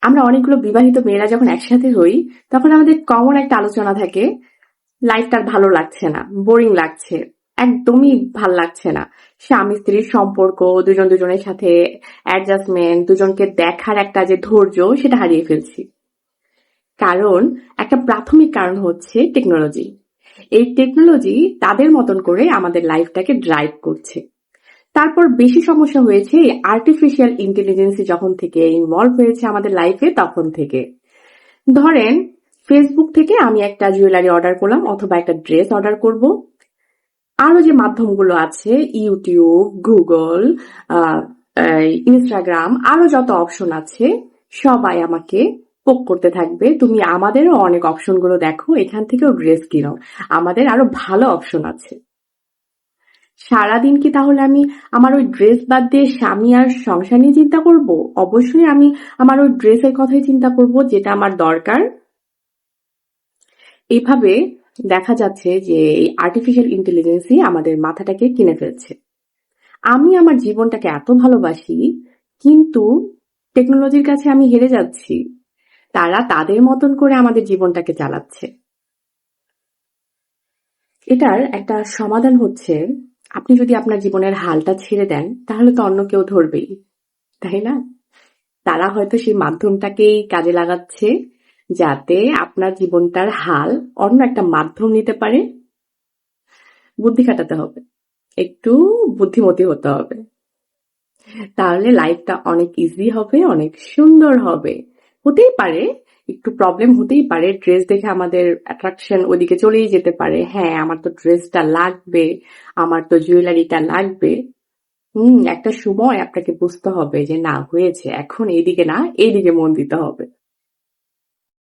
আমরা অনেকগুলো বিবাহিত মেয়েরা যখন একসাথে হই, তখন আমাদের কমন একটা আলোচনা থাকে, লাইফটা আর ভালো লাগছে না, বোরিং লাগছে, একদমই ভাল লাগছে না। স্বামী স্ত্রীর সম্পর্ক, দুজন দুজনের সাথে অ্যাডজাস্টমেন্ট, দুজনকে দেখার একটা যে ধৈর্য, সেটা হারিয়ে ফেলছি। কারণ একটা প্রাথমিক কারণ হচ্ছে টেকনোলজি। এই টেকনোলজি তাদের মতন করে আমাদের লাইফটাকে ড্রাইভ করছে। তারপর বেশি সমস্যা হয়েছে আর্টিফিশিয়াল ইন্টেলিজেন্স যখন থেকে ইনভলভ হয়েছে আমাদের লাইফে, তখন থেকে। ধরেন, ফেসবুক থেকে আমি একটা জুয়েলারি অর্ডার করলাম অথবা একটা ড্রেস অর্ডার করব। আরো যে মাধ্যমগুলো আছে, ইউটিউব, গুগল, ইনস্টাগ্রাম, আরো যত অপশন আছে, সবাই আমাকে পোক করতে থাকবে, তুমি আমাদেরও অনেক অপশনগুলো দেখো, এখান থেকেও ড্রেস কিনো, আমাদের আরো ভালো অপশন আছে। সারাদিন কি তাহলে আমি আমার ওই ড্রেস বাদ দিয়ে স্বামী আর সংসার নিয়ে চিন্তা করব? অবশ্যই আমি আমার ওই ড্রেসের কথাই চিন্তা করব, যেটা আমার দরকার। এভাবে দেখা যাচ্ছে যে এই আর্টিফিশিয়াল ইন্টেলিজেন্সই আমাদের মাথাটাকে কিনে ফেলছে। আমি আমার জীবনটাকে এত ভালোবাসি, কিন্তু টেকনোলজির কাছে আমি হেরে যাচ্ছি। তারা তাদের মতন করে আমাদের জীবনটাকে চালাচ্ছে। এটার একটা সমাধান হচ্ছে, আপনি যদি আপনার জীবনের হালটা ছেড়ে দেন, তাহলে তো অন্য কেউ ধরবেই, তাই না? তারা হয়তো সেই মাধ্যমটাকেই কাজে লাগাচ্ছে, যাতে আপনার জীবনটার হাল অন্য একটা মাধ্যম নিতে পারে। বুদ্ধি খাটাতে হবে, একটু বুদ্ধিমতী হতে হবে, তাহলে লাইফটা অনেক ইজি হবে, অনেক সুন্দর হবে। হতেই পারে একটু প্রবলেম, হতেই পারে ড্রেস দেখে আমাদের অ্যাট্রাকশন ওইদিকে চলেই যেতে পারে, হ্যাঁ আমার তো ড্রেসটা লাগবে, আমার তো জুয়েলারিটা লাগবে। একটা সময় আপনাকে বুঝতে হবে যে না, হয়েছে, এখন এইদিকে না, এইদিকে মন দিতে হবে।